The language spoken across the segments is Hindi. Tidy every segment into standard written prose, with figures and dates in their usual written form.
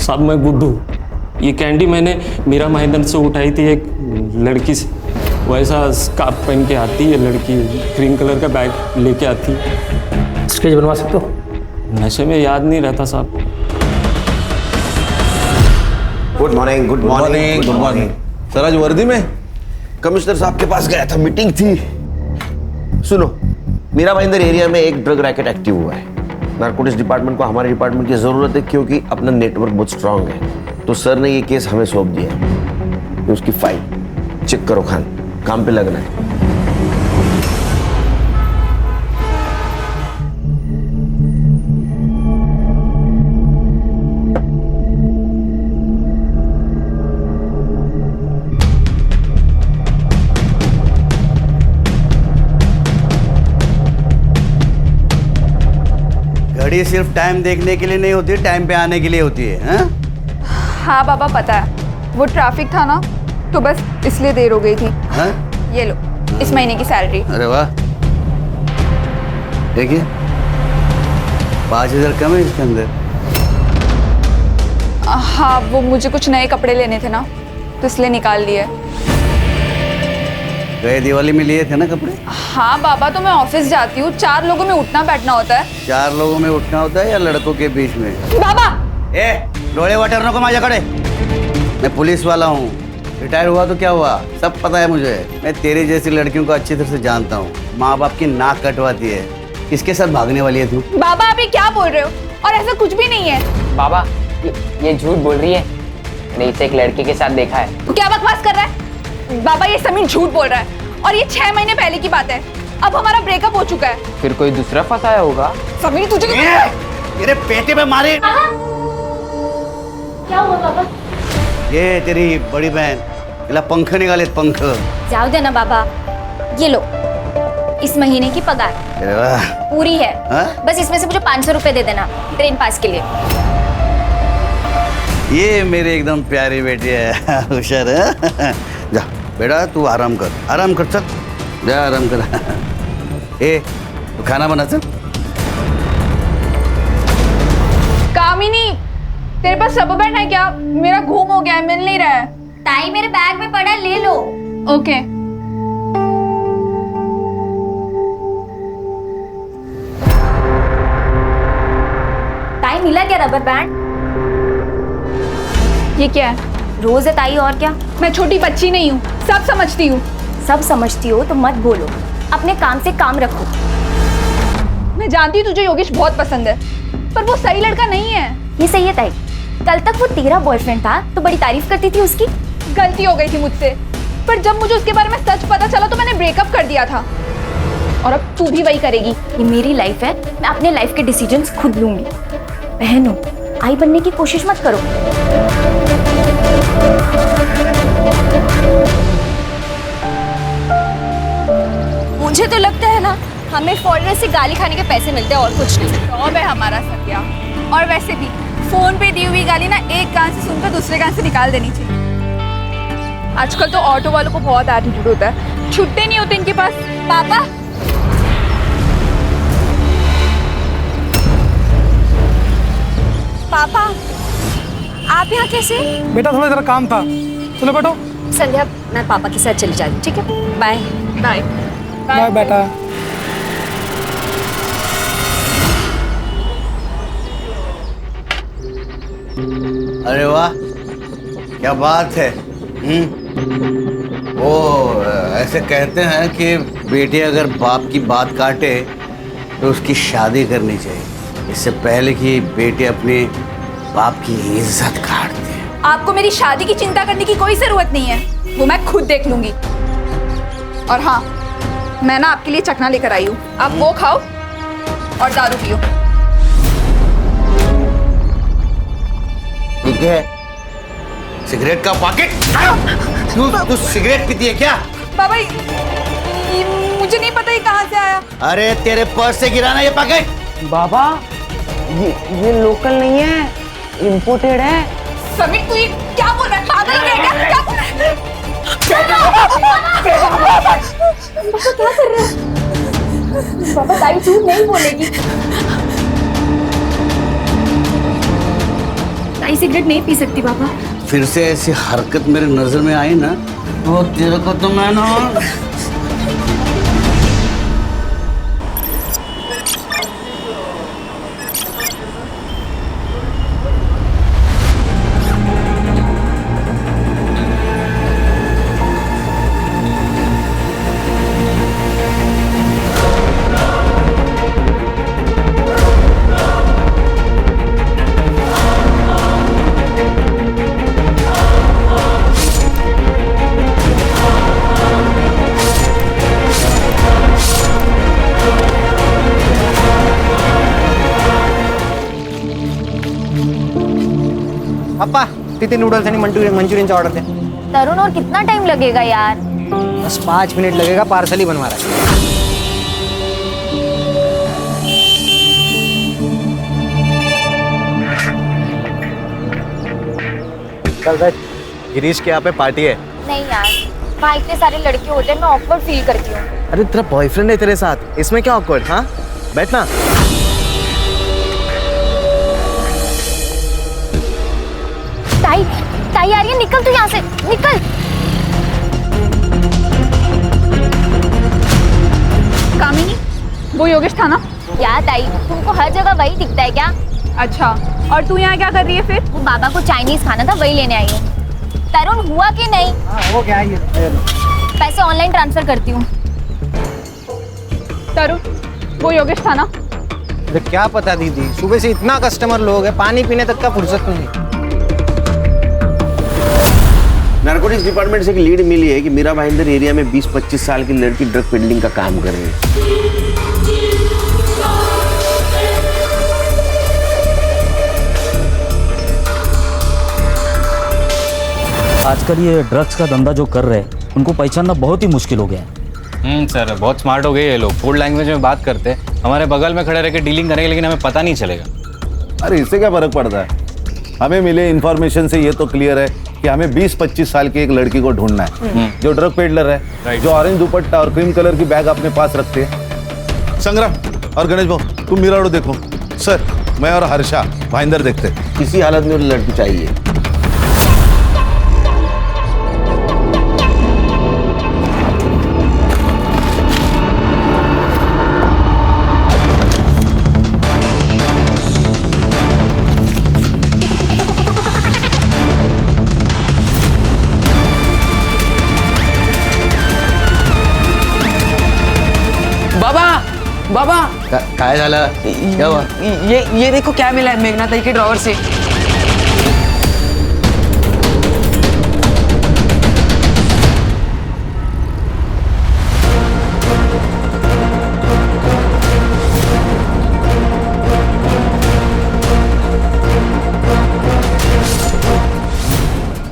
साहब मैं गुड्डू, ये कैंडी मैंने मीरा मैदान से उठाई थी एक लड़की से। वैसा स्कार्फ पहन के आती है लड़की, ग्रीन कलर का बैग लेके आती। स्केच बनवा सकते हो? नशे में याद नहीं रहता साहब। Good morning. Good morning. Good morning. Sir आज वर्दी में कमिश्नर साहब के पास गया था, मीटिंग थी। सुनो, मीरा भाईंदर एरिया में एक ड्रग रैकेट एक्टिव हुआ है। नारकोटिक्स डिपार्टमेंट को हमारे डिपार्टमेंट की जरूरत है क्योंकि अपना नेटवर्क बहुत स्ट्रांग है। तो सर ने ये केस हमें सौंप दिया है। उसकी फाइल चेक करो खान, काम पे लगना है। घड़ी सिर्फ टाइम देखने के लिए नहीं होती, टाइम पे आने के लिए होती है। हाँ? हाँ बाबा पता है, वो ट्रैफिक था ना तो बस इसलिए देर हो गई थी। हाँ? ये लो इस महीने की सैलरी। अरे वाह, देखिए 5,000 कम है इसके अंदर। हाँ वो मुझे कुछ नए कपड़े लेने थे ना तो इसलिए निकाल लिए। गए दिवाली में लिए थे ना कपड़े? हाँ बाबा, तो मैं ऑफिस जाती हूँ, 4 लोगों में उठना बैठना होता है। 4 लोगों में उठना होता है या लड़कों के बीच में? बाबा ए, डोले वाटर नको माझ्या कडे। मैं पुलिस वाला हूँ, रिटायर हुआ तो क्या हुआ, सब पता है मुझे। मैं तेरी जैसी लड़कियों को अच्छी तरह से जानता हूँ। माँ बाप की नाक कटवाती है, किसके साथ भागने वाली है तू? बाबा अभी क्या बोल रहे हो? और ऐसा कुछ भी नहीं है। बाबा ये झूठ बोल रही है, मैंने इसे एक लड़के के साथ देखा है। तो क्या बकवास कर रहा है? बाबा ये समीर झूठ बोल रहा है और ये 6 महीने पहले की बात है। अब हमारा ब्रेकअप हो चुका है। फिर कोई दूसरा फंसाया होगा। समीर तुझे तेरे पेटे पे मारे। क्या हुआ बाबा? ये तेरी बड़ी बहन, इला पंख निकाले, पंख। जाओ दे ना बाबा, ये लो इस महीने की पगार अरे वाह। पूरी है। हाँ? बस इसमें से मुझे 500 रुपए दे देना ट्रेन पास के लिए। ये मेरी एकदम प्यारी बेटी है, होशियार है। जा बेटा तू आराम कर, आराम कर, चल जा आराम कर। ए तू खाना बना, चल। कामिनी, तेरे पास रबर बैंड है क्या? मेरा घूम हो गया है, मिल नहीं रहा है। ताई मेरे बैग में पड़ा, ले लो। ओके। ताई मिला क्या रबर बैंड? ये क्या है? रोज है ताई, और क्या? मैं छोटी बच्ची नहीं हूँ, सब समझती हूँ। सब समझती हो तो मत बोलो, अपने काम से काम रखो। मैं जानती हूँ तुझे योगेश बहुत पसंद है, पर वो सही लड़का नहीं है। ये सही है ताई, कल तक वो तेरा बॉयफ्रेंड था तो बड़ी तारीफ करती थी उसकी। गलती हो गई थी मुझसे, पर जब मुझे उसके बारे में सच पता चला तो मैंने ब्रेकअप कर दिया था। और अब तू भी वही करेगी। ये मेरी लाइफ है, मैं अपने लाइफ के डिसीजंस खुद लूंगी। बहन हो, आई बनने की कोशिश मत करो। मुझे तो लगता है ना हमें फॉरेनर से गाली खाने के पैसे मिलते हैं और कुछ नहीं। जॉब है हमारा सत्या। और वैसे भी फोन पे दी हुई गाली ना एक कान से सुनकर दूसरे कान से निकाल देनी चाहिए। आजकल तो ऑटो वालों को बहुत एटीट्यूड होता है, छुट्टे नहीं होते इनके पास। पापा, पापा आप यहाँ कैसे? बेटा थोड़ा जरा काम था, चलो बैठो। संध्या, मैं पापा के साथ चली जाती हूँ, ठीक है? बाय बाय बाय बेटा। अरे वाह, क्या बात है। वो ऐसे कहते हैं कि बेटी अगर बाप की बात काटे तो उसकी शादी करनी चाहिए, इससे पहले कि बेटी अपने बाप की इज्जत काट दे। आपको मेरी शादी की चिंता करने की कोई जरूरत नहीं है, वो मैं खुद देख लूंगी। और हाँ, मैं ना आपके लिए चखना लेकर आई हूँ, आप वो खाओ और दारू पियो। ठीक है, सिगरेट का पैकेट। तू सिगरेट पीती है क्या? बाबा ये मुझे नहीं पता ये कहाँ से आया। अरे तेरे पर्स से गिरा ना ये पैकेट। बाबा ये लोकल नहीं है, इम्पोर्टेड है। समीर तू ये क्या बोल रहा है? पागल हो गया क्या? क्या बोल रहा है? क्या कर रहे हैं? पापा ताई झूठ नहीं बोलेगी। ताई सिगरेट नहीं पी सकती पापा। फिर से ऐसी हरकत मेरे नजर में आई ना तो तेरे को तो मैं ना पप्पा तिथे नूडल्स आणि मंचुरियनचा ऑर्डर द्या. तरुण और कितना टाइम लगेगा यार? बस 5 मिनट लगेगा, पार्सल ही बनवा रहा है. चल भाई, गिरीश के यहाँ पे पार्टी है. नहीं यार, वहाँ इतने सारे लड़के होते हैं, मैं ऑकवर्ड फील करती हूँ. अरे तेरा बॉयफ्रेंड है तेरे साथ, इसमें क्या ऑकवर्ड? हाँ बैठना. ताई ताई आ रही है, निकल तू यहाँ से, निकल. कामिनी, वो योगेश था ना? क्या ताई, तुमको हर जगह वही दिखता है क्या? अच्छा, और तू यहाँ क्या कर रही है फिर? वो बाबा को चाइनीज खाना था, वही लेने आई हूँ. तरुण हुआ कि नहीं? वो क्या है ये? पैसे ऑनलाइन ट्रांसफर करती हूँ. तरुण, वो योगेश था ना? अरे क्या पता दीदी, सुबह से इतना कस्टमर लोग है, पानी पीने तक का फुर्सत नहीं. नारकोटिक्स डिपार्टमेंट से एक लीड मिली है कि मीरा भाईंदर एरिया में 20-25 साल की लड़की ड्रग पेडलिंग का काम कर रही है. आजकल ये ड्रग्स का धंधा जो कर रहे हैं उनको पहचानना बहुत ही मुश्किल हो गया है. सर बहुत स्मार्ट हो गए ये लोग, कोड लैंग्वेज में बात करते हैं, हमारे बगल में खड़े रह के डीलिंग करेंगे लेकिन हमें पता नहीं चलेगा. अरे इससे क्या फर्क पड़ता है? हमें मिले इन्फॉर्मेशन से ये तो क्लियर है कि हमें 20-25 साल की एक लड़की को ढूंढना है जो ड्रग पेडलर है, जो ऑरेंज दुपट्टा और क्रीम कलर की बैग अपने पास रखते हैं. संग्राम और गणेश भाऊ, तुम मीरा रोड देखो. सर, मैं और हर्षा भाईंदर देखते हैं. किसी हालत में लड़की चाहिए. बाबा काय झालं? क्या हुआ? ये देखो क्या मिला है मेघना ताई के ड्रॉवर से.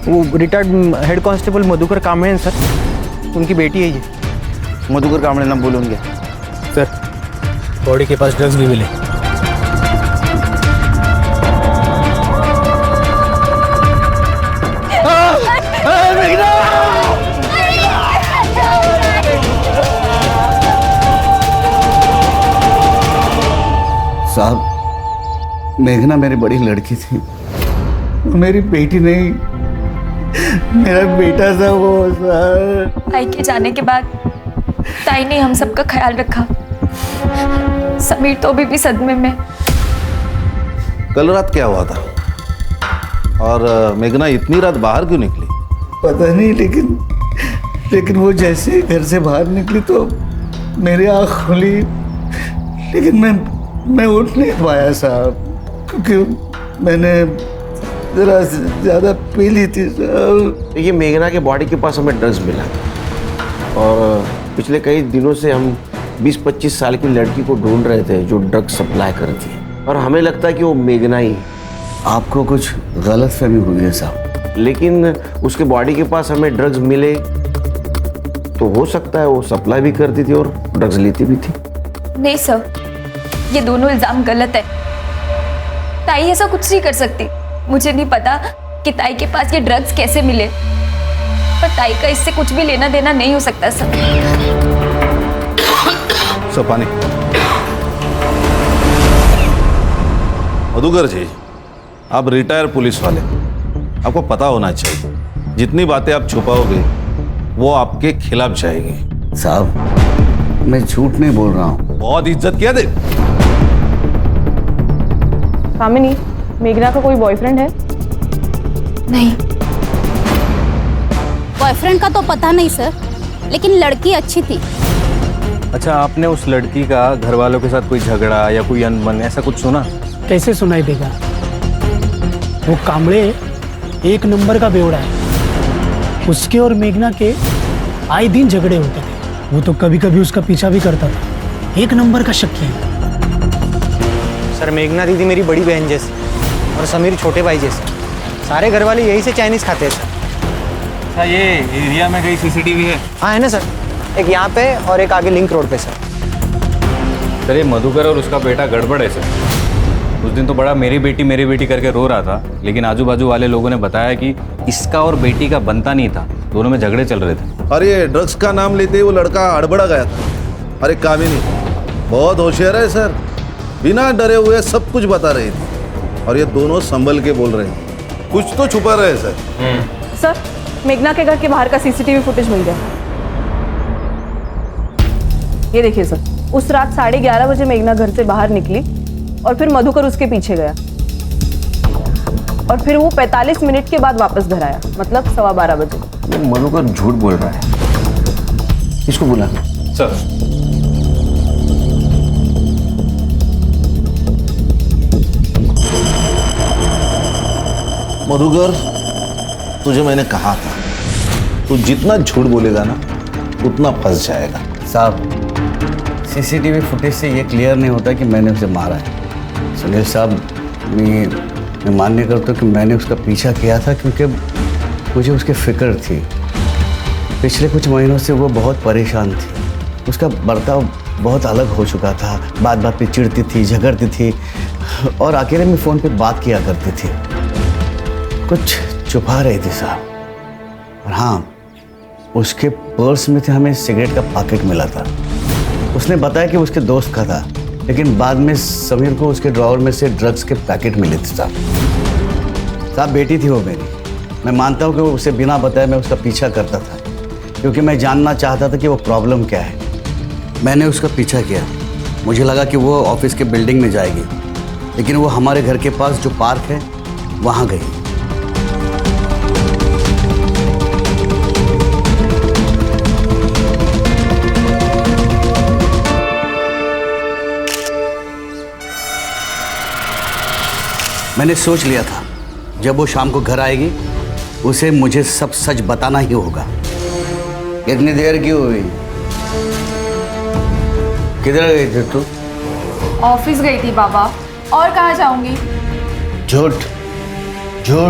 वो retired head constable Madhukar Kamble हैं सर, उनकी बेटी है ये. मधुकर कांबळे ना बोलून घ्या. सर बॉडी के पास ड्रग्स भी मिले. साहब, मेघना मेरी बड़ी लड़की थी, मेरी बेटी नहीं, मेरा बेटा था वो. सर, ताई के जाने के बाद ताई ने हम सबका ख्याल रखा. समीर तो अभी भी सदमे में. कल रात क्या हुआ था? और मेघना इतनी रात बाहर क्यों निकली? पता नहीं, लेकिन वो जैसे घर से बाहर निकली तो मेरी आँख खुली, लेकिन मैं उठ नहीं पाया साहब, क्योंकि मैंने जरा ज़्यादा पी ली थी साहब. ये मेघना के बॉडी के पास हमें ड्रग्स मिला और पिछले कई दिनों से हम 20-25 साल की लड़की को ढूंढ रहे थे जो ड्रग्स सप्लाई करती है, और हमें लगता है कि वो मेघना ही. आपको कुछ गलतफहमी हुई है साहब. लेकिन उसके बॉडी के पास हमें ड्रग्स मिले तो हो सकता है वो सप्लाई भी करती थी और ड्रग्स लेती भी थी. नहीं सर, ये दोनों इल्जाम गलत है. ताई ऐसा कुछ नहीं कर सकती. मुझे नहीं पता कि ताई के पास ये ड्रग्स कैसे मिले, पर ताई का इससे कुछ भी लेना देना नहीं हो सकता सर. सब पानी. मधुकर जी, आप रिटायर पुलिस वाले, आपको पता होना चाहिए जितनी बातें आप छुपाओगे वो आपके खिलाफ जाएगी। साहब मैं झूठ नहीं बोल रहा हूँ। बहुत इज्जत किया दे। कामिनी, मेघना का कोई बॉयफ्रेंड है? नहीं। बॉयफ्रेंड का तो पता नहीं सर, लेकिन लड़की अच्छी थी। अच्छा, आपने उस लड़की का घर वालों के साथ कोई झगड़ा या कोई अनबन ऐसा कुछ सुना? कैसे सुनाई देगा? वो कामड़े एक नंबर का बेवड़ा है। उसके और मेघना के आए दिन झगड़े होते थे। वो तो कभी कभी उसका पीछा भी करता था। एक नंबर का शक्की है। सर मेघना दीदी मेरी बड़ी बहन जैसी और समीर छोटे भाई जैसे। सारे घर वाले यही से चाइनीज खाते हैं सर। अच्छा, ये एरिया में कहीं सीसीटीवी है? हाँ है ना सर, एक यहाँ पे और एक आगे लिंक रोड पे सर। सर ये मधुकर और उसका बेटा गड़बड़ है सर। उस दिन तो बड़ा मेरी बेटी करके रो रहा था, लेकिन आजू बाजू वाले लोगों ने बताया कि इसका और बेटी का बनता नहीं था, दोनों में झगड़े चल रहे थे। अरे ड्रग्स का नाम लेते ही वो लड़का हड़बड़ा गया था। अरे कामिनी बहुत होशियार है सर, बिना डरे हुए सब कुछ बता रही थी और ये दोनों संभल के बोल रहे हैं। कुछ तो छुपा रहे सर। सर, मेघना के घर के बाहर का सीसीटीवी फुटेज मिल गया। ये देखिए सर, उस रात 11:30 बजे मेघना घर से बाहर निकली और फिर मधुकर उसके पीछे गया और फिर वो 45 मिनट के बाद वापस घर आया, मतलब 12:15 बजे। मधुकर झूठ बोल रहा है। इसको बुला सर। मधुकर, तुझे मैंने कहा था तू जितना झूठ बोलेगा ना उतना फंस जाएगा। साहब सीसीटीवी फुटेज से ये क्लियर नहीं होता कि मैंने उसे मारा है। सुनील साहब, मैं मान्य करता हूँ कि मैंने उसका पीछा किया था क्योंकि मुझे उसकी फिक्र थी। पिछले कुछ महीनों से वो बहुत परेशान थी। उसका बर्ताव बहुत अलग हो चुका था। बात बात पे चिढ़ती थी, झगड़ती थी और अकेले में फ़ोन पे बात किया करती थी। कुछ छुपा रही थी साहब। और हाँ, उसके पर्स में से हमें सिगरेट का पैकेट मिला था। उसने बताया कि उसके दोस्त का था, लेकिन बाद में समीर को उसके ड्रॉवर में से ड्रग्स के पैकेट मिले थे साहब। बेटी थी वो मेरी। मैं मानता हूँ कि वो उसे बिना बताए मैं उसका पीछा करता था, क्योंकि मैं जानना चाहता था कि वो प्रॉब्लम क्या है। मैंने उसका पीछा किया। मुझे लगा कि वो ऑफिस के बिल्डिंग में जाएगी, लेकिन वो हमारे घर के पास जो पार्क है वहाँ गई। मैंने सोच लिया था जब वो शाम को घर आएगी उसे मुझे सब सच बताना ही होगा। इतनी देर क्यों हुई? किधर गई थी तू? ऑफिस गई थी बाबा, और कहाँ जाऊंगी? झूठ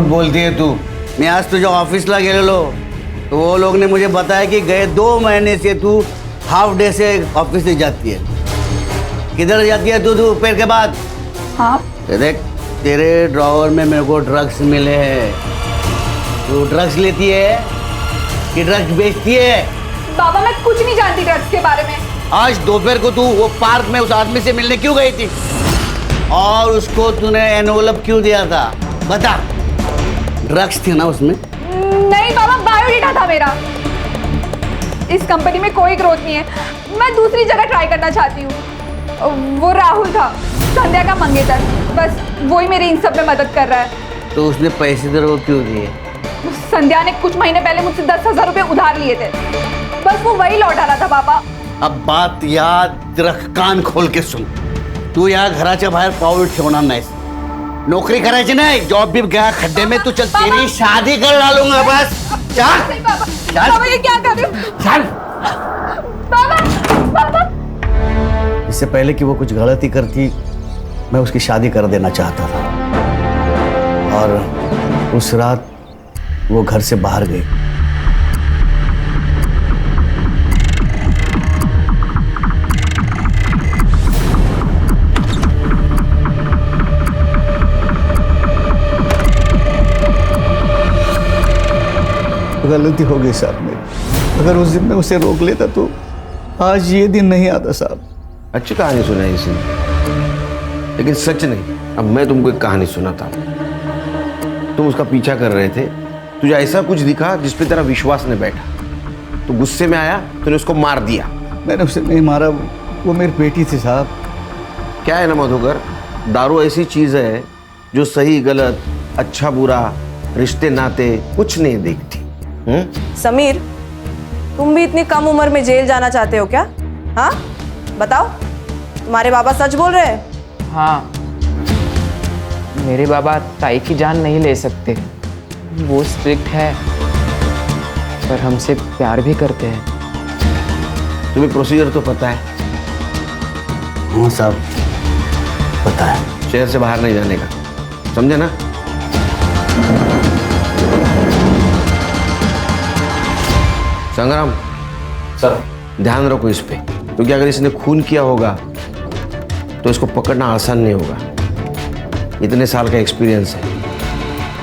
बोलती है तू। मैं आज तुझे ऑफिस ला गेले लो तो वो लोग ने मुझे बताया कि गए 2 महीने से तू हाफ डे से ऑफिस से जाती है। किधर जाती है तू दोपहर के बाद? हाँ देख, तेरे ड्रॉवर में मेरे को ड्रग्स मिले हैं। तू ड्रग्स लेती है कि ड्रग्स बेचती है? बाबा मैं कुछ नहीं जानती ड्रग्स के बारे में। आज दोपहर को तू वो पार्क में उस आदमी से मिलने क्यों गई थी? और उसको तूने एनवलप क्यों दिया था? बता। ड्रग्स थी ना उसमें? नहीं बाबा, बायोडेटा था मेरा। इस कंपनी में कोई ग्रोथ नहीं है, मैं दूसरी जगह ट्राई करना चाहती हूँ। वो राहुल था, संध्या का मंगेतर, बस वही मेरी इन सब में मदद कर रहा है। तो उसने पैसे तेरे को क्यों दिए? संध्या ने कुछ महीने पहले मुझसे 10,000 रुपए उधार लिए थे, बस वो वही लौटा रहा था पापा। अब बात याद रख, कान खोल के सुन। तू यहाँ घराच्या बाहेर पाऊल ठेवणार नाहीस। नौकरी करायची नाही, जॉब भी गया खड्डे में। तू चल, तेरी शादी कर डालूंगा बस। चल बाबा, ये क्या कर रहे हो? चल बाबा। इससे पहले कि वो कुछ गलती करती मैं उसकी शादी कर देना चाहता था, और उस रात वो घर से बाहर गई। गलती हो गई साहब मेरी। अगर उस दिन मैं उसे रोक लेता तो आज ये दिन नहीं आता साहब। अच्छी कहानी सुनाई इसने, लेकिन सच नहीं। अब मैं तुमको एक कहानी सुनाता हूँ। तुम उसका पीछा कर रहे थे तुझे ऐसा कुछ दिखा जिस पे तेरा विश्वास नहीं बैठा, तो गुस्से में आया, तूने उसको मार दिया। मैंने उसे नहीं मारा, वो मेरी बेटी थी साहब। क्या है ना मधुकर, दारू ऐसी चीज है जो सही गलत, अच्छा बुरा, रिश्ते नाते कुछ नहीं देखती। समीर, तुम भी इतनी कम उम्र में जेल जाना चाहते हो क्या? हाँ बताओ, तुम्हारे बाबा सच बोल रहे हैं? हाँ, मेरे बाबा ताई की जान नहीं ले सकते। वो स्ट्रिक्ट है पर हमसे प्यार भी करते हैं। तुम्हें प्रोसीजर तो पता है? हाँ साहब पता है। शहर से बाहर नहीं जाने का, समझे ना? संग्राम सर, ध्यान रखो इस पे, क्योंकि अगर इसने खून किया होगा तो इसको पकड़ना आसान नहीं होगा। इतने साल का एक्सपीरियंस है,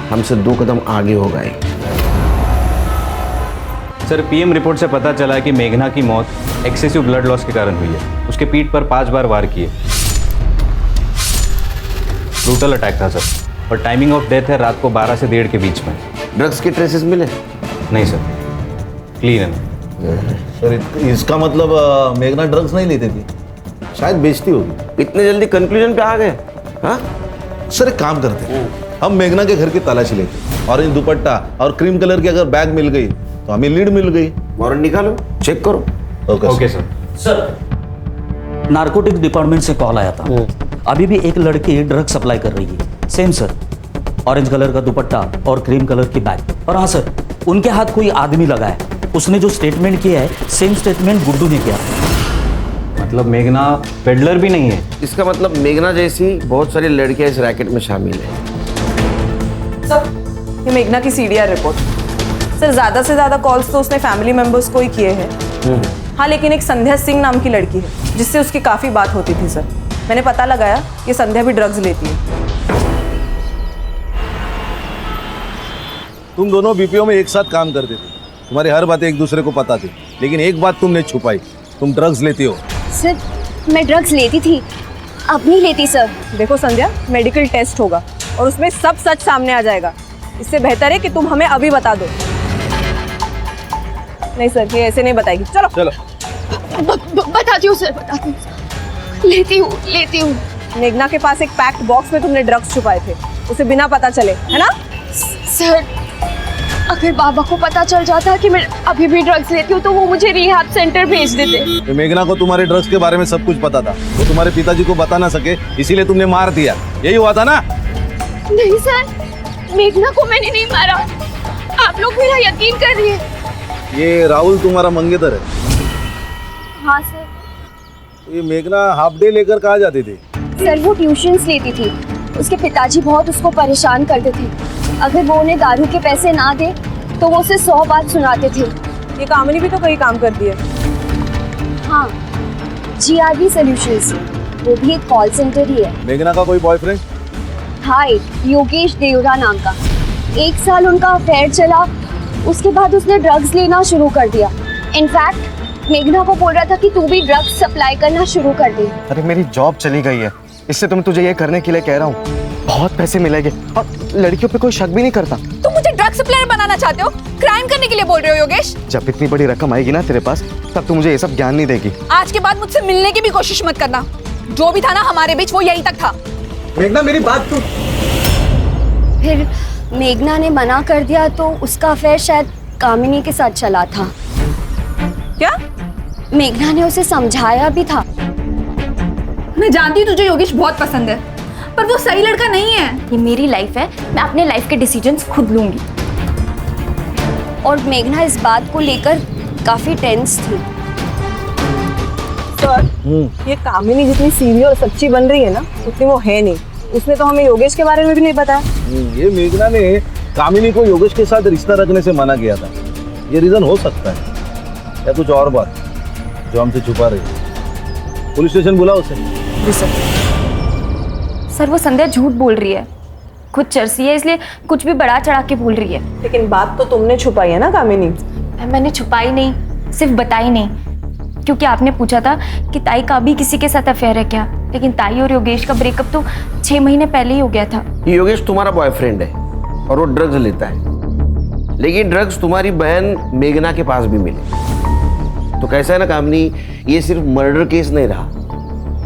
हमसे 2 कदम आगे होगा ये। सर पीएम रिपोर्ट से पता चला कि मेघना की मौत एक्सेसिव ब्लड लॉस के कारण हुई है। उसके पीठ पर 5 बार वार किए। ब्रूटल अटैक था सर, और टाइमिंग ऑफ डेथ है रात को 12 से 1:30 के बीच में। ड्रग्स के ट्रेसेस मिले? नहीं सर, क्लीन है। सर इसका मतलब मेघना ड्रग्स नहीं लेती थी, शायद बेचती होगी। इतने जल्दी कंक्लूजन पे आ गए? हाँ सर एक काम करते हैं, हम मेघना के घर की तलाशी लेते, ऑरेंज दुपट्टा और क्रीम कलर की अगर बैग मिल गई तो हमें लीड मिल गई। वारंट निकालो, चेक करो। Okay sir. Sir narcotic department से कॉल आया था, अभी भी एक लड़की ड्रग सप्लाई कर रही है। सेम सर, ऑरेंज कलर का दुपट्टा और क्रीम कलर की बैग। और हाँ सर, उनके हाथ कोई आदमी लगा है, उसने जो स्टेटमेंट किया है सेम स्टेटमेंट गुड्डू ने किया। मतलब मेघना पेडलर भी नहीं है? इसका मतलब मेघना जैसी बहुत सारी लड़कियां इस रैकेट में शामिल है। सर ये मेघना की सीडीआर रिपोर्ट। सर ज़्यादा से ज़्यादा कॉल्स तो उसने फैमिली मेंबर्स को ही किए हैं। हाँ लेकिन एक संध्या सिंह नाम की लड़की है जिससे उसकी काफ़ी बात होती थी सर। मैंने पता लगाया कि संध्या भी ड्रग्स लेती है। तुम दोनों बीपीओ में एक साथ काम करते थे, तुम्हारी हर बातें एक दूसरे को पता थी, लेकिन एक बात तुमने छुपाई, तुम ड्रग्स लेती हो। सर मैं ड्रग्स लेती थी, अब नहीं लेती सर। देखो संध्या, मेडिकल टेस्ट होगा और उसमें सब सच सामने आ जाएगा। इससे बेहतर है कि तुम हमें अभी बता दो। नहीं सर, ये ऐसे नहीं बताएगी। चलो चलो। बताती हूँ सर, बताती हूँ। लेती हूँ। मेघना के पास एक पैक्ड बॉक्स में तुमने ड्रग्स छुपाए थे, उसे बिना पता चले, है ना? सर अगर बाबा को पता चल जाता कि मैं अभी भी ड्रग्स लेती हूँ तो वो मुझे रिहैब सेंटर भेज देते। मेघना को तुम्हारे ड्रग्स के बारे में सब कुछ पता था, वो तुम्हारे पिताजी को बता ना सके, इसीलिए तुमने मार दिया। यही हुआ था ना? नहीं सर, मेघना को मैंने नहीं मारा, आप लोग मेरा यकीन करिए। ये राहुल तुम्हारा मंगेतर है? हाँ सर। ये मेघना हाफ डे लेकर कहाँ जाती थी? सर वो ट्यूशन्स लेती थी, उसके पिताजी बहुत उसको परेशान करते थे। अगर वो उन्हें दारू के पैसे ना दे तो वो उसे 100 बात सुनाते थे। ये कामनी भी तो कहीं काम करती है। हाँ, GRB सॉल्यूशंस, वो भी एक कॉल सेंटर ही है। मेघना का कोई बॉयफ्रेंड? हाँ, योगेश देवरा नाम का। 1 साल उनका अफेयर चला, उसके बाद उसने ड्रग्स लेना शुरू कर दिया। इनफैक्ट मेघना को बोल रहा था कि तू भी ड्रग्स सप्लाई करना शुरू कर दे। अरे मेरी जॉब चली गई है, इससे तो मैं तुझे ये करने के लिए कह रहा हूँ। बहुत पैसे मिलेंगे और लड़कियों पे कोई शक भी नहीं करता। तुम मुझे ड्रग सप्लायर बनाना चाहते हो? क्राइम करने के लिए बोल रहे हो योगेश? जब इतनी बड़ी रकम आएगी ना तेरे पास, तब तू मुझे ये सब ज्ञान नहीं देगी। आज के बाद मुझसे मिलने की भी कोशिश मत करना। जो भी था ना हमारे बीच वो यहीं तक था। मेघना मेरी बात सुन। फिर मेघना ने मना कर दिया तो उसका अफेयर शायद कामिनी के साथ चला था। क्या? मेघना ने उसे समझाया भी था। मैं जानती हूँ तुझे योगेश बहुत पसंद है, पर वो सही लड़का नहीं है। ये मेरी लाइफ है, मैं अपने लाइफ के डिसीजंस खुद लूंगी। और मेघना इस बात को लेकर काफी टेंस थी। सर ये कामिनी जितनी सीधी और सच्ची बन रही है ना, उतनी वो है नहीं। उसने तो हमें योगेश के बारे में भी नहीं बताया। ये मेघना ने कामिनी को योगेश के साथ रिश्ता रखने से मना किया था। ये रीजन हो सकता है या कुछ और बात जो हमसे छुपा रही है। पुलिस स्टेशन बुलाओ उसे। जी सर। सर वो संध्या झूठ बोल रही है, खुद चरसी है, इसलिए कुछ भी बढ़ा चढ़ा के बोल रही है। लेकिन बात तो तुमने छुपाई है ना कामिनी? मैंने छुपाई नहीं, सिर्फ बताई नहीं, क्योंकि आपने पूछा था कि ताई का अभी किसी के साथ अफेयर है क्या। लेकिन ताई और योगेश का ब्रेकअप तो 6 महीने पहले ही हो गया था। योगेश तुम्हारा बॉयफ्रेंड है, और वो ड्रग्स लेता है, लेकिन ड्रग्स तुम्हारी बहन मेघना के पास भी मिले। तो कैसा है ना कामनी, ये सिर्फ मर्डर केस नहीं रहा,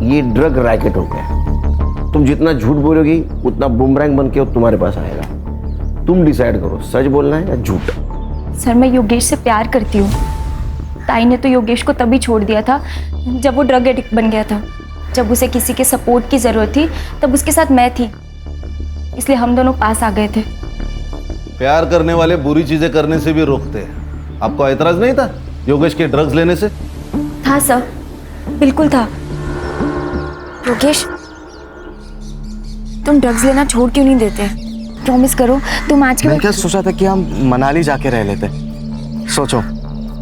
ये ड्रग रैकेट हो गया। तुम जितना झूठ बोलोगी उतना बुमरैंग बन के वो तुम्हारे पास आएगा। तुम डिसाइड करो सच बोलना है या झूठ। सर मैं योगेश से प्यार करती हूँ। ताई ने तो योगेश को तभी छोड़ दिया था जब वो ड्रग एडिक्ट बन गया था। जब उसे किसी के सपोर्ट की ज़रूरत थी तब उसके साथ मैं थी, इसलिए हम दोनों पास आ गए थे। प्यार करने वाले बुरी चीजें करने से भी रोकते हैं। आपको एतराज नहीं था योगेश के ड्रग्स लेने से? था सर, बिल्कुल था। योगेश तुम ड्रग्स लेना छोड़ क्यों नहीं देते? प्रॉमिस करो तुम आज के मैं क्या सोचा था कि हम मनाली जाके रह लेते। सोचो,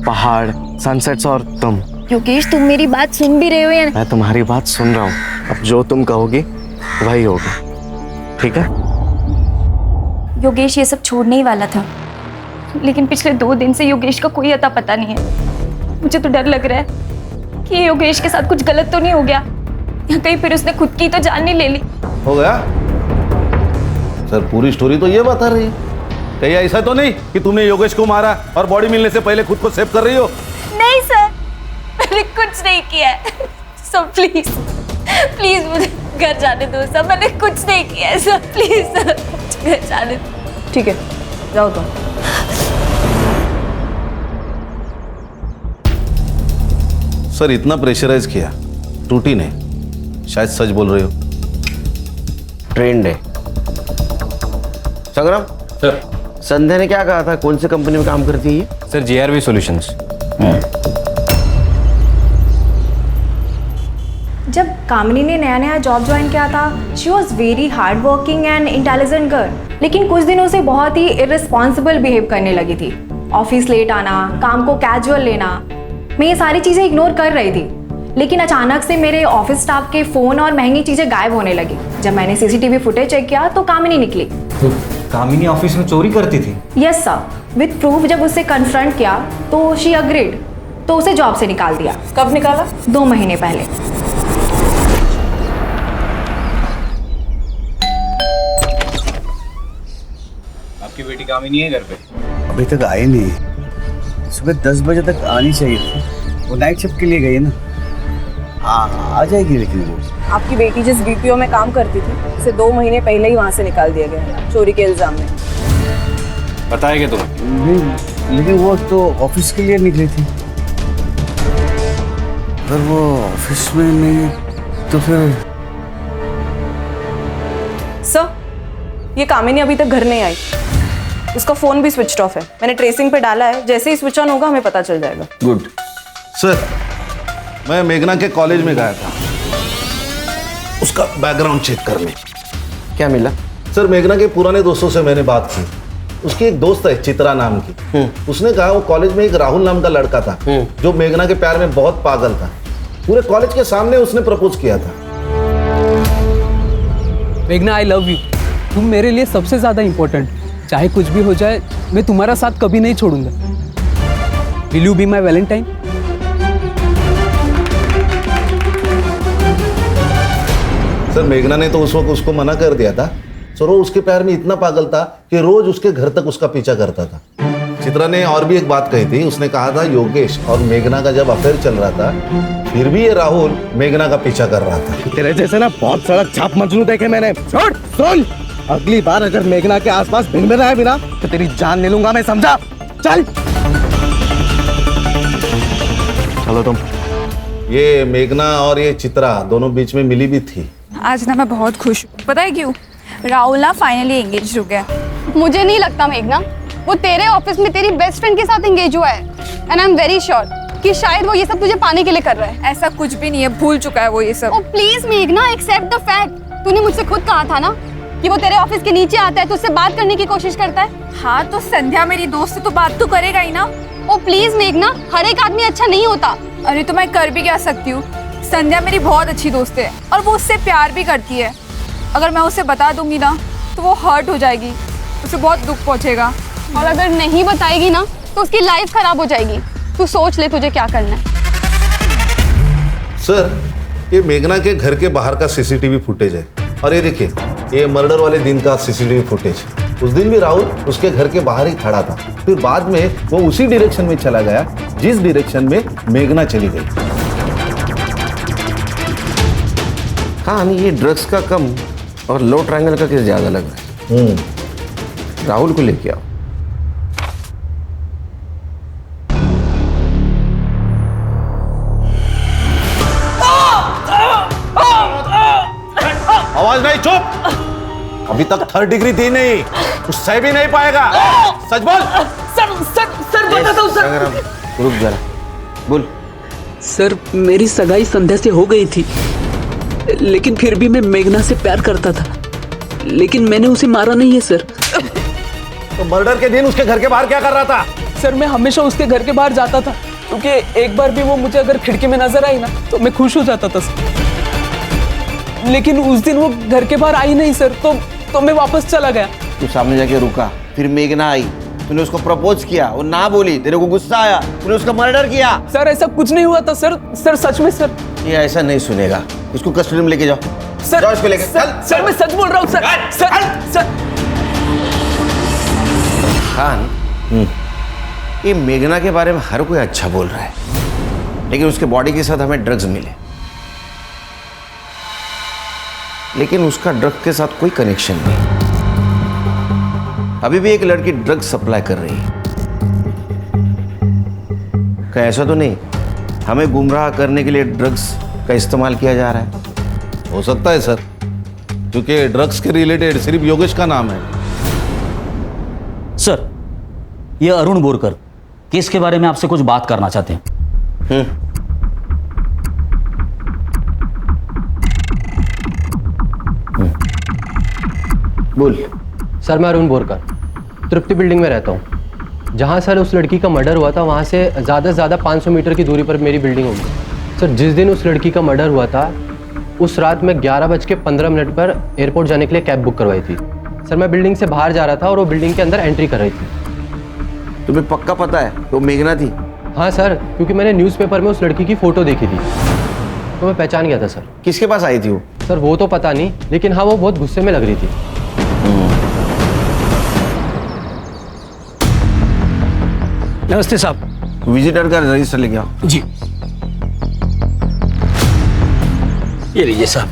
पहाड़, सनसेट्स और तुम। योगेश तुम मेरी बात सुन भी रहे हो या? मैं तुम्हारी बात सुन रहा हूँ। अब जो तुम कहोगी वही होगा, ठीक है? योगेश ये सब छोड़ने ही वाला था, लेकिन पिछले 2 दिन से योगेश का कोई अता पता नहीं है। मुझे तो डर लग रहा है कि योगेश के साथ कुछ गलत तो नहीं हो गया, या कहीं फिर उसने खुद की तो जान नहीं ले ली। हो गया सर, पूरी स्टोरी तो ये बता रही है। कहीं ऐसा तो नहीं कि तुमने योगेश को मारा और बॉडी मिलने से पहले खुद को सेव कर रही हो? नहीं सर, मैंने कुछ नहीं किया है। सर प्लीज प्लीज मुझे घर जाने दो सर, मैंने कुछ नहीं किया है सर, प्लीज सर घर जाने दो। ठीक है जाओ तुम। सर इतना प्रेशराइज किया, टूटी नहीं, शायद सच बोल रही हो। ट्रेंड है। संग्राम सर, संध्या ने क्या कहा था, कौन सी कंपनी में काम करती है ये? Sir GRV solutions. जब कामिनी ने नया नया जॉब ज्वाइन किया था, she was very hard working and intelligent girl, लेकिन कुछ दिनों से बहुत ही इररिस्पॉन्सिबल बिहेव करने लगी थी। ऑफिस लेट आना, काम को कैजुअल लेना, मैं ये सारी चीज़ें इग्नोर कर रही थी, लेकिन अचानक से मेरे ऑफिस स्टाफ के फ़ोन और महंगी चीज़ें गायब होने लगी। जब मैंने CCTV फुटेज चेक किया तो कामिनी निकली। तो कामिनी ऑफिस में चोरी करती थी? Yes sir, with proof. जब उससे कन्फ्रंट किया तो शी अग्रीड, तो उसे जॉब से निकाल दिया। कब निकाला? 2 महीने पहले। आपकी बेटी कामिनी है घर पे? अभी तक आई नहीं। सुबह 10 बजे तक आनी चाहिए थी, वो नाइट शिफ्ट के लिए गई है ना। आ जाएगी लेकिन वो। आपकी बेटी जिस BPO में काम करती थी, उसे 2 महीने पहले ही वहाँ से निकाल दिया गया चोरी के इल्जाम में। पता है क्या तुम्हें? नहीं, लेकिन वो तो ऑफिस के लिए निकली थी। पर वो ऑफिस में नहीं तो फिर। सर, ये कामिनी अभी तक घर नहीं आई। उसका फोन भी स्विच ऑफ है। मैंने ट्रेसिंग पे डाला है, जैसे ही स्विच ऑन होगा हमें पता चल जाएगा। गुड। सर मैं मेघना के कॉलेज में गया था उसका बैकग्राउंड चेक करने। क्या मिला? सर मेघना के पुराने दोस्तों से मैंने बात की। उसकी एक दोस्त है चित्रा नाम की, उसने कहा वो कॉलेज में एक राहुल नाम का लड़का था जो मेघना के प्यार में बहुत पागल था। पूरे कॉलेज के सामने उसने प्रपोज किया था। मेघना आई लव यू, तुम मेरे लिए सबसे ज्यादा इंपॉर्टेंट। चाहे कुछ भी हो जाए मैं तुम्हारा साथ कभी नहीं छोड़ूंगा। Will you be my Valentine? Sir मेघना ने तो उस वक्त उसको मना कर दिया था। सर वो उसके प्यार में इतना पागल था कि रोज उसके घर तक उसका पीछा करता था। चित्रा ने और भी एक बात कही थी, उसने कहा था योगेश और मेघना का जब अफेयर चल रहा था फिर भी ये राहुल मेघना का पीछा कर रहा था। तेरे जैसे ना बहुत सड़क छाप मजनू देखे मैंने। सुन, अगली बार अगर मेघना के आसपास भिन रहा है बिना तो तेरी जान ले लूंगा मैं, समझा? चल चलो तुम। ये मेघना और ये चित्रा दोनों बीच में मिली भी थी। आज ना मैं बहुत खुश हूँ, पता है क्यों? राहुल ना फाइनली एंगेज हो गया। मुझे नहीं लगता मेघना, वो तेरे ऑफिस में तेरी बेस्ट फ्रेंड के साथ एंगेज हुआ है। And I am very sure कि शायद वो ये सब तुझे पाने के लिए कर रहा है। ऐसा कुछ भी नहीं है, भूल चुका है वो ये सब। ओ प्लीज मेघना, एक्सेप्ट द फैक्ट। तूने मुझसे खुद कहा था ना कि वो तेरे ऑफिस के नीचे आता है, तुझसे बात करने की कोशिश करता है। हाँ तो संध्या मेरी दोस्त है तो बात तो करेगा ही ना। ओ प्लीज मेघना, हर एक आदमी अच्छा नहीं होता। अरे तो मैं कर भी क्या सकती हूँ? संध्या मेरी बहुत अच्छी दोस्त है और वो उससे प्यार भी करती है। अगर मैं उसे बता दूंगी ना तो वो हर्ट हो जाएगी, उसे बहुत दुख पहुंचेगा। और अगर नहीं बताएगी ना तो उसकी लाइफ खराब हो जाएगी। तू सोच ले तुझे क्या करना है। सर ये मेघना के घर के बाहर का CCTV फुटेज है और ये देखिए ये मर्डर वाले दिन का CCTV फुटेज। उस दिन भी राहुल उसके घर के बाहर ही खड़ा था। फिर बाद में वो उसी डायरेक्शन में चला गया जिस डायरेक्शन में मेघना चली गई। हाँ, ये ड्रग्स का कम और लो ट्रायंगल का केस ज्यादा लग रहा है। राहुल को लेके आओ। आवाज नहीं, चुप। अभी तक 3rd डिग्री थी नहीं, उससे भी नहीं पाएगा। सच बोल। सर बताता हूँ सर। रुक जरा, बोल। सर मेरी सगाई संध्या से हो गई थी, लेकिन फिर भी मैं मेघना से प्यार करता था, लेकिन मैंने उसे मारा नहीं है सर। तो मर्डर के दिन उसके घर के बाहर क्या कर रहा था? सर मैं हमेशा उसके घर के बाहर जाता था, क्योंकि एक बार भी वो मुझे अगर खिड़की में नजर आई ना तो मैं खुश हो जाता था सर। लेकिन उस दिन वो घर के बाहर आई नहीं सर, तो मैं वापस चला गया। तू सामने जाके रुका, फिर मेघना आई, तूने उसको प्रपोज किया, वो ना बोली, तेरे को गुस्सा आया, तूने उसका मर्डर किया। सर ऐसा कुछ नहीं हुआ था सर। सर सच में सर। ये ऐसा नहीं सुनेगा, इसको कस्टडी में लेके जाओ। सर जाओ इसको लेके। सर मैं सच बोल रहा हूँ सर। सर खान, ये मेघना के बारे में हर कोई अच्छा बोल रहा है, लेकिन उसके बॉडी के साथ हमें ड्रग्स मिले, लेकिन उसका ड्रग के साथ कोई कनेक्शन नहीं। अभी भी एक लड़की ड्रग सप्लाई कर रही है। क्या ऐसा तो नहीं हमें गुमराह करने के लिए ड्रग्स का इस्तेमाल किया जा रहा है? हो सकता है सर, क्योंकि ड्रग्स के रिलेटेड सिर्फ योगेश का नाम है। सर ये अरुण बोरकर केस के बारे में आपसे कुछ बात करना चाहते हैं। बोल। सर मैं अरुण बोरकर तृप्ति बिल्डिंग में रहता हूँ। जहाँ सर उस लड़की का मर्डर हुआ था वहाँ से ज़्यादा से ज़्यादा 500 मीटर की दूरी पर मेरी बिल्डिंग होगी। सर जिस दिन उस लड़की का मर्डर हुआ था उस रात मैं 11:15 पर एयरपोर्ट जाने के लिए कैब बुक करवाई थी। सर मैं बिल्डिंग से बाहर जा रहा था और वो बिल्डिंग के अंदर एंट्री कर रही थी। तुम्हें पक्का पता है वो मेघना थी? हाँ सर, क्योंकि मैंने न्यूज़पेपर में उस लड़की की फ़ोटो देखी थी तो मैं पहचान गया था सर। किसके पास आई थी वो? सर वो तो पता नहीं, लेकिन हाँ वो बहुत गुस्से में लग रही थी। नमस्ते साहब। विजिटर का रजिस्टर लेके आओ। जी ये लीजिए साहब।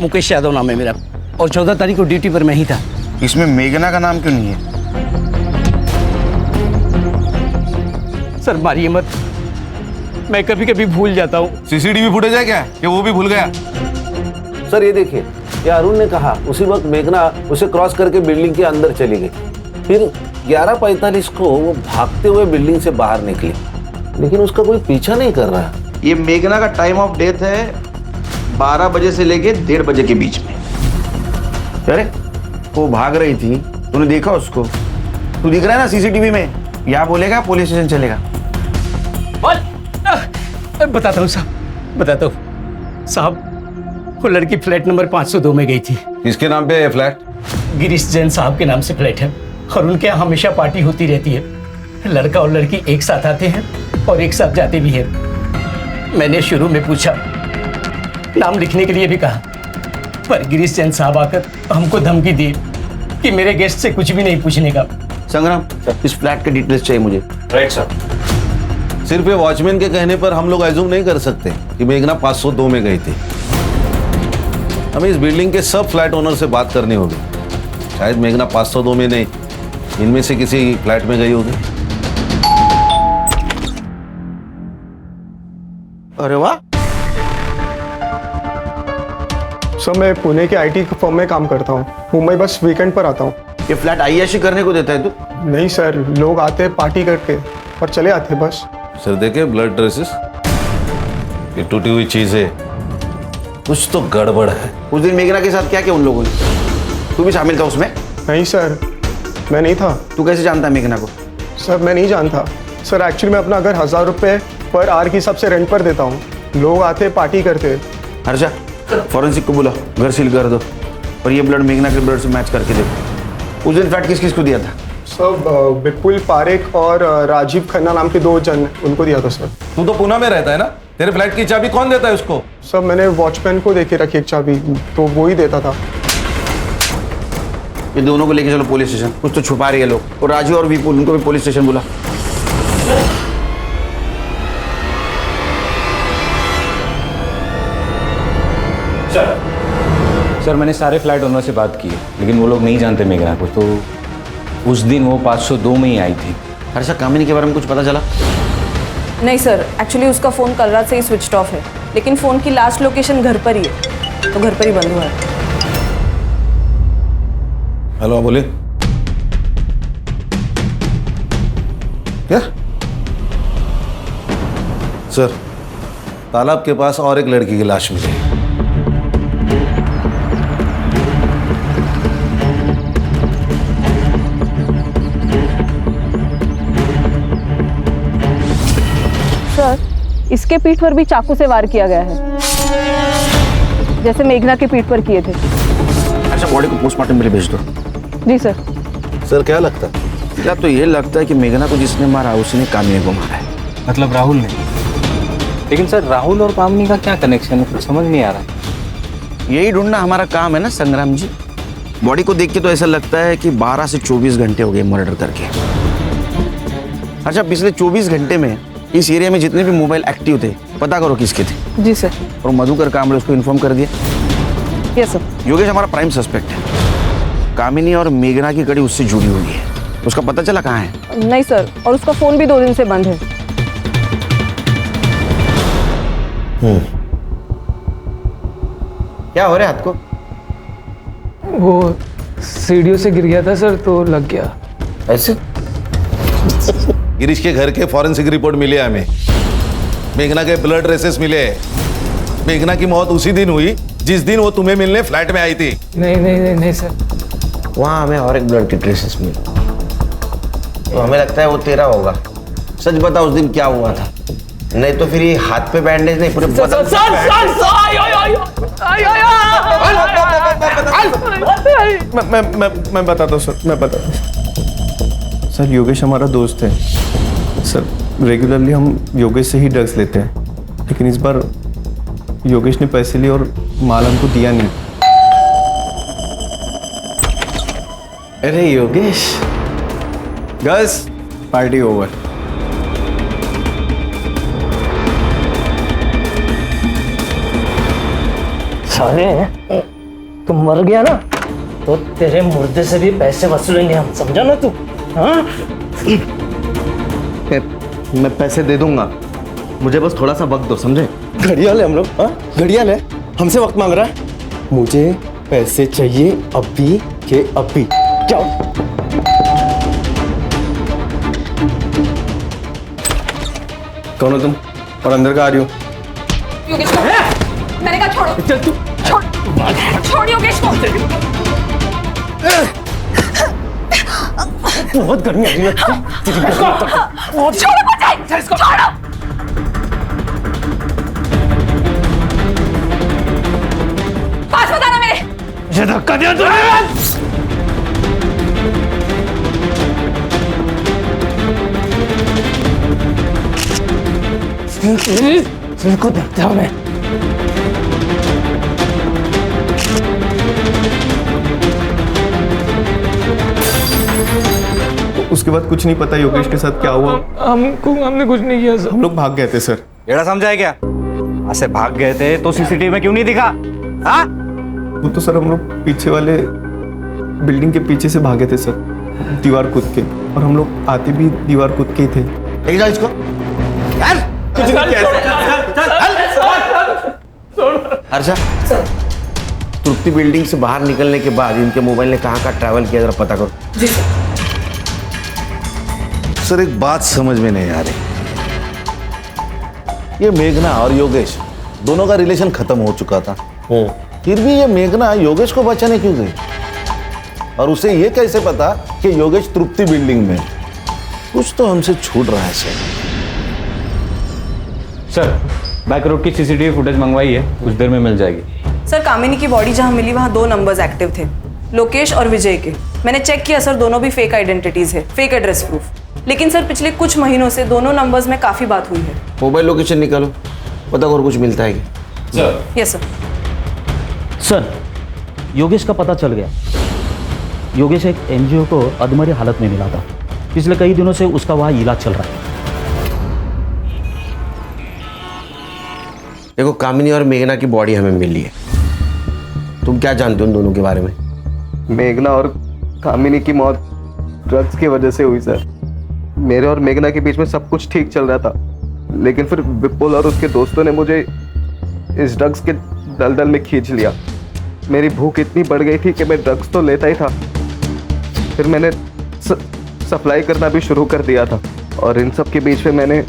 मुकेश यादव नाम है मेरा और 14 तारीख को ड्यूटी पर मैं ही था। इसमें मेघना का नाम क्यों नहीं है? सर मारिए मत, मैं कभी कभी भूल जाता हूँ। सीसीटीवी फुटेज है क्या कि वो भी भूल गया? सर ये देखिए, ये अरुण ने कहा उसी वक्त मेघना उसे क्रॉस करके बिल्डिंग के अंदर चली गई। फिर 11:45 को वो भागते हुए बिल्डिंग से बाहर निकली, लेकिन उसका कोई पीछा नहीं कर रहा। ये मेघना का टाइम ऑफ डेथ है 12 बजे से लेके 1:30 बजे के बीच में। अरे वो भाग रही थी, तूने देखा उसको? तू दिख रहा है ना सीसीटीवी में? या बोलेगा पुलिस स्टेशन चलेगा? बताता हूँ साहब, बताता हूँ साहब। वो लड़की फ्लैट नंबर 502 में गई थी। किसके नाम पे है फ्लैट? गिरीश जैन साहब के नाम से फ्लैट है और उनके यहाँ हमेशा पार्टी होती रहती है। लड़का और लड़की एक साथ आते हैं और एक साथ जाते भी हैं। मैंने शुरू में पूछा, नाम लिखने के लिए भी कहा, पर गिरीश जैन साहब आकर हमको धमकी दी कि मेरे गेस्ट से कुछ भी नहीं पूछने का। संग्राम, इस फ्लैट के डिटेल्स चाहिए मुझे। Right sir. सिर्फ ये वॉचमैन के कहने पर हम लोग एज्यूम नहीं कर सकते कि मेघना 502 में गई थी। हमें इस बिल्डिंग के सब फ्लैट ओनर से बात करनी होगी। शायद मेघना 502 में नहीं, इनमें से किसी फ्लैट में गई होगी। अरे वाह। सर मैं पुणे के आईटी फर्म में काम करता हूँ। मुंबई बस वीकेंड पर आता हूँ। ये फ्लैट आईएशी करने को देता है तू? नहीं सर, लोग आते पार्टी करके और चले आते बस। सर देखे ब्लड ट्रेसेस, ये टूटी हुई चीज है, कुछ तो गड़बड़ है। उस दिन मेघना के साथ क्या किया उन लोगों ने? तू भी शामिल था उसमें? नहीं सर, मैं नहीं था। तू कैसे जानता है मेघना को? सर मैं नहीं जानता सर। एक्चुअली मैं अपना घर 1000 रुपये पर आवर के हिसाब से रेंट पर देता हूँ। लोग आते पार्टी करते। हर्षा, फॉरेंसिक को बुलाओ, घर सील कर दो और ये ब्लड मेघना के ब्लड से मैच करके देखो। उस दिन फ्लैट किस किस को दिया था? सर विपुल पारेख और राजीव खन्ना नाम के 2 जन, उनको दिया था सर। तू तो पुणे में रहता है ना, तेरे फ्लैट की चाबी कौन देता है उसको? सर मैंने वॉचमैन को देके रखी एक चाबी, तो वो ही देता था। ये दोनों को लेके चलो पुलिस स्टेशन, कुछ तो छुपा रही है लोग। और राजू और विपुल, उनको भी पुलिस स्टेशन बुला। सर मैंने सारे फ्लैट ओनर से बात की है, लेकिन वो लोग नहीं जानते मेघना को। तो उस दिन वो 502 में ही आई थी। हर्षा, कामिनी के बारे में कुछ पता चला? नहीं सर, एक्चुअली उसका फ़ोन कल रात से ही स्विच ऑफ है, लेकिन फ़ोन की लास्ट लोकेशन घर पर ही है, तो घर पर ही बंद हुआ है। हेलो, बोले क्या? सर, तालाब के पास और एक लड़की की लाश मिली। सर, इसके पीठ पर भी चाकू से वार किया गया है, जैसे मेघना के पीठ पर किए थे। अच्छा, बॉडी को पोस्टमार्टम के लिए भेज दो। जी सर। सर क्या लगता है? या तो ये लगता है कि मेघना को जिसने मारा उसने कामिनी को मारा है। मतलब राहुल ने? लेकिन सर राहुल और कामिनी का क्या कनेक्शन है, कुछ समझ नहीं आ रहा। यही ढूंढना हमारा काम है ना संग्राम जी। बॉडी को देख के तो ऐसा लगता है कि 12 से 24 घंटे हो गए मर्डर करके। अच्छा, पिछले 24 घंटे में इस एरिया में जितने भी मोबाइल एक्टिव थे पता करो किसके थे। जी सर। और मधुकर कामले उसको इन्फॉर्म कर दिया? Yes sir. योगेश हमारा प्राइम सस्पेक्ट है। कामिनी और मेघना की कड़ी उससे जुड़ी हुई है। उसका पता चला कहाँ है? नहीं सर, और उसका फ़ोन भी 2 दिन से बंद है। क्या हो रहा है हाथ को? वो सीढ़ियों से गिर गया था सर, तो लग गया। ऐसे? गिरीश के घर के फॉरेंसिक रिपोर्ट मिले हमें। मेघना के ब्लड ट्रेसेस मिले। मेघना की मौत उसी दिन हुई जिस दिन वो तुम्हें मिलने फ्लैट में आई थी। नहीं नहीं नहीं, नहीं सर। वहाँ हमें और एक ब्लड के ट्रेसेस मिले, तो हमें लगता है वो तेरा होगा। सच बता, उस दिन क्या हुआ था? नहीं तो फिर ये हाथ पे बैंडेज नहीं, पूरे बदन मैं बताता हूँ सर, मैं बताता हूँ सर। योगेश हमारा दोस्त है सर। रेगुलरली हम योगेश से ही ड्रग्स लेते हैं, लेकिन इस बार योगेश ने पैसे लिए और माल हमको दिया नहीं। अरे योगेश, गाइस पार्टी ओवर। साले, तुम मर गया ना तो तेरे मुर्दे से भी पैसे वसूलेंगे हम, समझा ना तू? हाँ? मैं पैसे दे दूंगा, मुझे बस थोड़ा सा वक्त दो, समझे? घड़ियाल है हम लोग, हाँ? घड़ियाल है, हमसे वक्त मांग रहा है। मुझे पैसे चाहिए अभी के अभी। जाओ। कौन हो तुम और अंदर का आ रही हो? योगेश को मैंने कहा छोड़ो। चल तू छोड़ योगेश को। बहुत गर्मी आ रही है। छोड़ो मुझे, छोड़ो। पास बताना मेरे। ये धक्का दिया तूने। इनको देखता हूँ मैं। उसके बाद कुछ नहीं पता योगेश के साथ क्या हुआ। हमने कुछ नहीं किया सर। हम लोग भाग गए थे सर। एड़ा समझा है क्या? ऐसे भाग गए थे तो सीसीटीवी में क्यों नहीं दिखा? हाँ? वो तो सर हम लोग पीछे वाले बिल्डिंग के पीछे से भागे थे सर, दीवार कूद के, और हम लोग आते भी दीवार कूद के ही थे। ले जाओ इसको। हर्षा, तृप्ति बिल्डिंग से बाहर निकलने के बाद इनके मोबाइल ने कहाँ ट्रैवल किया, जरा पता करो। जी सर। सर एक बात समझ में नहीं आ रही, ये मेघना और योगेश दोनों का रिलेशन खत्म हो चुका था, फिर भी ये मेघना योगेश को बचाने क्यों गई? और उसे ये कैसे पता कि योगेश तृप्ति बिल्डिंग में? कुछ तो हमसे छूट रहा है सर, बैक रोड की सीसीटीवी फुटेज मंगवाई है, कुछ देर में मिल जाएगी। सर, कामिनी की बॉडी जहाँ मिली वहाँ 2 नंबर्स एक्टिव थे, लोकेश और विजय के। मैंने चेक किया सर, दोनों भी फेक आइडेंटिटीज है, फेक एड्रेस प्रूफ। लेकिन सर पिछले कुछ महीनों से दोनों नंबर्स में काफी बात हुई है। मोबाइल लोकेशन निकालो, पता और कुछ मिलता है क्या? Yes sir. सर, योगेश का पता चल गया। योगेश एक एनजीओ को अधमरी हालत में मिला था। पिछले कई दिनों से उसका वहाँ इलाज चल रहा है। देखो, कामिनी और मेघना की बॉडी हमें मिली है। तुम क्या जानते हो उन दोनों के बारे में? मेघना और कामिनी की मौत ड्रग्स की वजह से हुई सर। मेरे और मेघना के बीच में सब कुछ ठीक चल रहा था, लेकिन फिर विपुल और उसके दोस्तों ने मुझे इस ड्रग्स के दलदल में खींच लिया। मेरी भूख इतनी बढ़ गई थी कि मैं ड्रग्स तो लेता ही था, फिर मैंने सप्लाई करना भी शुरू कर दिया था। और इन सब के बीच में मैंने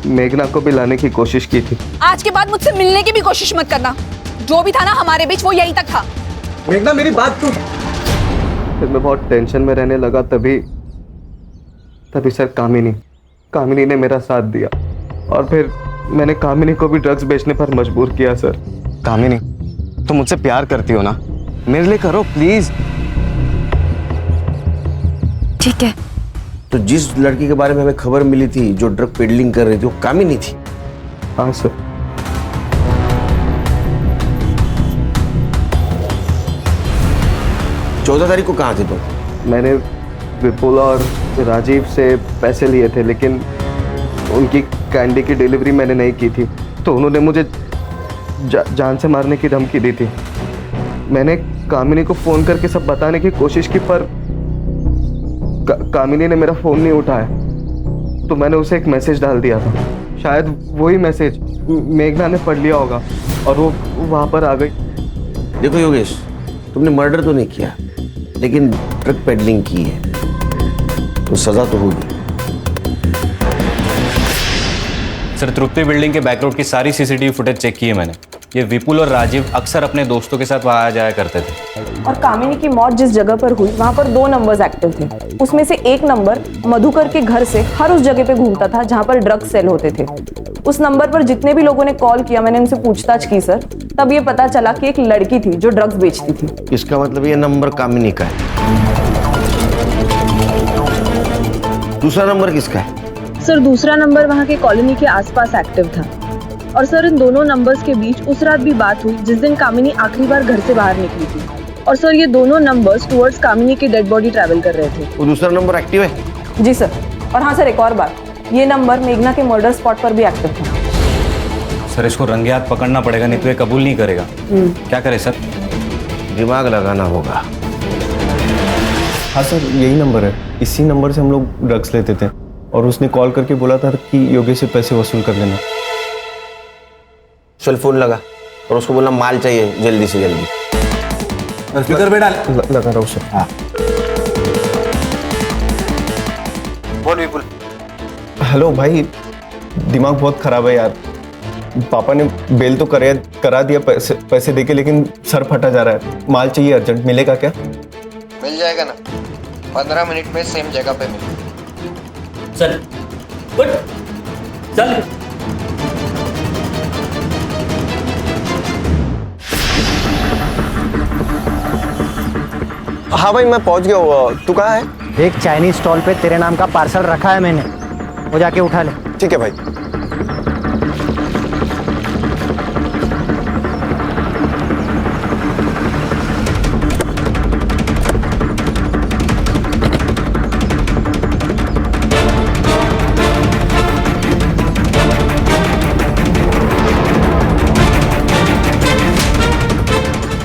मेघना को भी लाने की कोशिश की थी। आज के बाद मुझसे मिलने की भी कोशिश मत करना। जो भी था ना हमारे बीच, वो यहीं तक था। मेघना, मेरी बात सुन। फिर मैं बहुत टेंशन में रहने लगा, तभी सर कामिनी ने मेरा साथ दिया, और फिर मैंने कामिनी को भी ड्रग्स बेचने पर मजबूर किया सर। कामिनी, तुम मुझसे प्यार करती हो ना, मेरे लिए करो प्लीज। ठीक है। तो जिस लड़की के बारे में हमें खबर मिली थी जो ड्रग पेडलिंग कर रही थी, वो कामिनी थी? हाँ सर। चौदह तारीख को कहाँ थे तुम? मैंने विपुल और राजीव से पैसे लिए थे, लेकिन उनकी कैंडी की डिलीवरी मैंने नहीं की थी, तो उन्होंने मुझे जान से मारने की धमकी दी थी। मैंने कामिनी को फ़ोन करके सब बताने की कोशिश की, पर कामिनी ने मेरा फ़ोन नहीं उठाया, तो मैंने उसे एक मैसेज डाल दिया था। शायद वही मैसेज मेघना ने पढ़ लिया होगा और वो वहाँ पर आ गई। देखो योगेश, तुमने मर्डर तो नहीं किया, लेकिन ड्रग पेडलिंग की है, तो सज़ा तो होगी। सर, तृप्ति बिल्डिंग के बैक रोड की सारी सीसीटीवी फुटेज चेक की है मैंने। ये विपुल और राजीव अक्सर अपने दोस्तों के साथ वहाँ आया जाया करते थे। और कामिनी की मौत जिस जगह पर हुई वहाँ पर 2 नंबर्स एक्टिव थे। उसमें से एक नंबर मधुकर के घर से हर उस जगह पे घूमता था जहाँ पर ड्रग्स सेल होते थे। उस नंबर पर जितने भी लोगों ने कॉल किया, मैंने उनसे पूछताछ की सर, तब ये पता चला कि एक लड़की थी जो ड्रग्स बेचती थी। इसका मतलब ये नंबर कामिनी का है। दूसरा नंबर किसका है? सर, दूसरा नंबर वहाँ के कॉलोनी के आसपास एक्टिव था। और सर, इन दोनों नंबर्स के बीच उस रात भी बात हुई जिस दिन कामिनी आखिरी बार घर से बाहर निकली थी। और सर, ये दोनों नंबर्स टुवर्ड्स कामिनी की डेड बॉडी ट्रैवल कर रहे थे। वो दूसरा नंबर एक्टिव है? जी सर। और हाँ सर, एक और बात, ये नंबर मेघना के मर्डर स्पॉट पर भी एक्टिव था। सर, इसको रंगे हाथ पकड़ना पड़ेगा, नहीं तो ये कबूल नहीं करेगा। क्या करें सर? दिमाग लगाना होगा। हाँ सर, यही नंबर है। इसी नंबर से हम लोग ड्रग्स लेते थे, और उसने कॉल करके बोला था कि योगेश से पैसे वसूल कर लेना। चल फोन लगा और उसको बोलना माल चाहिए जल्दी से जल्दी। स्पीकर पे डाल। लगा रहा हूँ सर। हाँ। बोल विपुल। हेलो भाई, दिमाग बहुत खराब है यार। पापा ने बेल तो करा दिया पैसे देके, लेकिन सर फटा जा रहा है। माल चाहिए अर्जेंट, मिलेगा क्या? मिल जाएगा ना, 15 मिनट में सेम जगह पे मिलेगा। चल गुड, चल। हाँ भाई, मैं पहुंच गया हूँ। तू कहाँ है? एक चाइनीज स्टॉल पे तेरे नाम का पार्सल रखा है मैंने, वो जाके उठा ले। ठीक है भाई।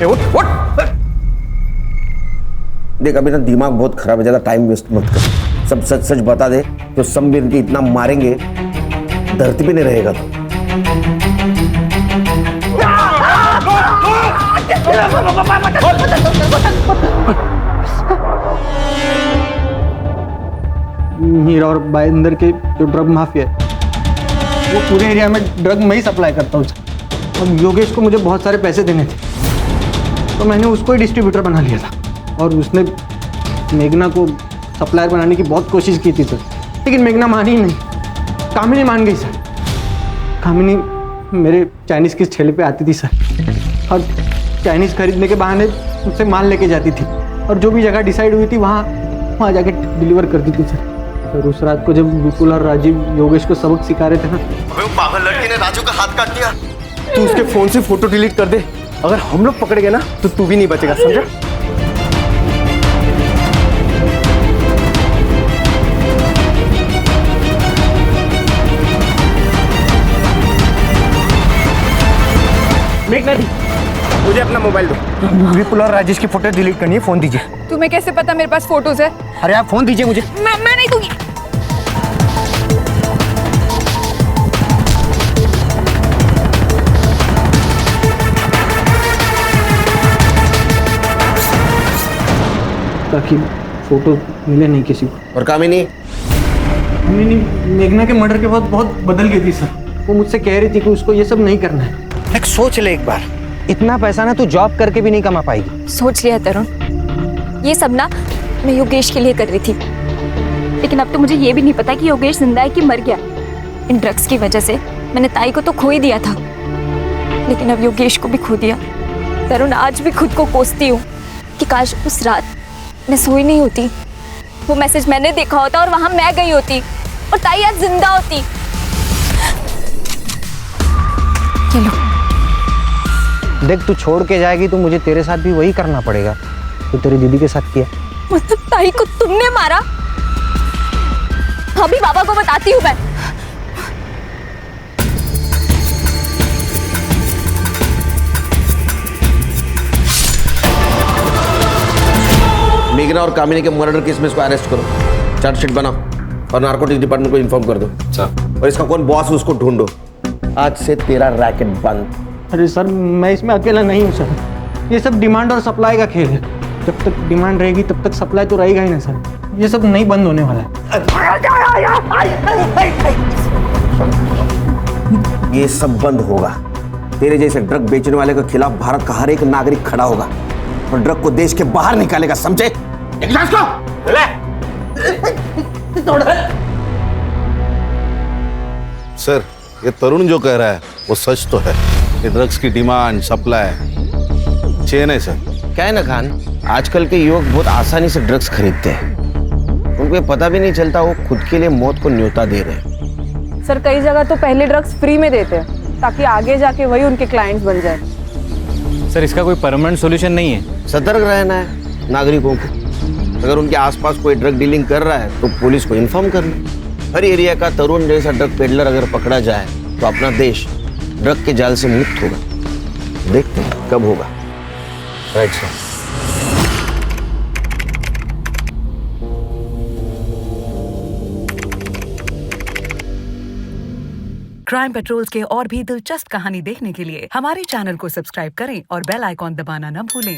उठ। देख, अभी ना दिमाग बहुत खराब है, ज्यादा टाइम वेस्ट मत कर। सब सच सच बता दे, तो सब मिल के इतना मारेंगे धरती पे नहीं रहेगा तो। मीरा और भाईंदर के जो ड्रग माफिया है, वो पूरे एरिया में ड्रग मैं ही सप्लाई करता हूँ। और योगेश को मुझे बहुत सारे पैसे देने थे, तो मैंने उसको ही डिस्ट्रीब्यूटर बना लिया था। और उसने मेघना को सप्लायर बनाने की बहुत कोशिश की थी सर, लेकिन मेघना मानी ही नहीं। कामिनी मान गई सर। कामिनी मेरे चाइनीज़ की ठेले पे आती थी सर, और चाइनीज़ खरीदने के बहाने मुझसे माल लेके जाती थी, और जो भी जगह डिसाइड हुई थी वहाँ जाके डिलीवर करती थी सर। और उस रात को जब विपुल और राजीव योगेश को सबक सिखा रहे थे ना, वो पागल लड़की ने राजू का हाथ काट दिया। तू उसके फोन से फोटो डिलीट कर दे, अगर हम लोग पकड़ गए ना तो तू भी नहीं बचेगा, समझा? मोबाइल दो। विपुल और राजेश की फोटो डिलीट करनी है, फोन दीजिए। तुम्हें कैसे पता मेरे पास फोटोज है? अरे आप फोन दीजिए मुझे। मैं नहीं दूंगी। ताकि फोटो मिले नहीं किसी को। और कामिनी? नहीं, मेघना के मर्डर के बाद बहुत बदल गई थी सर। वो मुझसे कह रही थी कि उसको ये सब नहीं करना है। एक सोच ले एक बार, इतना पैसा ना तू जॉब करके भी नहीं कमा पाएगी। सोच लिया तरुण, ये सब ना मैं योगेश के लिए कर रही थी, लेकिन अब तो मुझे ये भी नहीं पता कि योगेश जिंदा है कि मर गया। इन ड्रग्स की वजह से मैंने ताई को तो खो ही दिया था, लेकिन अब योगेश को भी खो दिया। तरुण, आज भी खुद को कोसती हूँ कि काश उस रात मैं सोई नहीं होती, वो मैसेज मैंने देखा होता और वहां मैं गई होती और ताई आज जिंदा होती। ये लो। देख तू छोड़ के जाएगी तो मुझे तेरे साथ भी वही करना पड़ेगा तो तेरी दीदी के साथ किया। मतलब ताई को तुमने मारा? अभी बाबा को बताती हूँ मैं। मेघना और कामिनी के मर्डर केस में इसको अरेस्ट करो, चार्जशीट बनाओ और नार्कोटिक्स डिपार्टमेंट को इन्फॉर्म कर दो। और इसका कौन बॉस है उसको ढूंढो। आज से तेरा रैकेट बंद। अरे सर, मैं इसमें अकेला नहीं हूँ सर। ये सब डिमांड और सप्लाई का खेल है। जब तक डिमांड रहेगी तब तक सप्लाई तो रहेगा ही ना सर। ये सब नहीं बंद होने वाला है। ये सब बंद होगा। तेरे जैसे ड्रग बेचने वाले के खिलाफ भारत का हर एक नागरिक खड़ा होगा और ड्रग को देश के बाहर निकालेगा, समझे? सर, ये तरुण जो कह रहा है वो सच तो है। ये ड्रग्स की डिमांड सप्लाई चेन है सर। क्या है ना खान, आजकल के युवक बहुत आसानी से ड्रग्स खरीदते हैं। उनको ये पता भी नहीं चलता वो खुद के लिए मौत को न्योता दे रहे हैं। सर, कई जगह तो पहले ड्रग्स फ्री में देते हैं ताकि आगे जाके वही उनके क्लाइंट्स बन जाए। सर, इसका कोई परमानेंट सॉल्यूशन नहीं है। सतर्क रहना है नागरिकों को। अगर उनके आसपास कोई ड्रग डीलिंग कर रहा है तो पुलिस को इन्फॉर्म करना। हर एरिया का तरुण जैसा ड्रग पेडलर अगर पकड़ा जाए तो अपना देश ड्रग के जाल से मुक्त होगा। देखते हैं कब होगा। Right sir. क्राइम पेट्रोल्स के और भी दिलचस्प कहानी देखने के लिए हमारे चैनल को सब्सक्राइब करें और बेल आइकॉन दबाना न भूलें।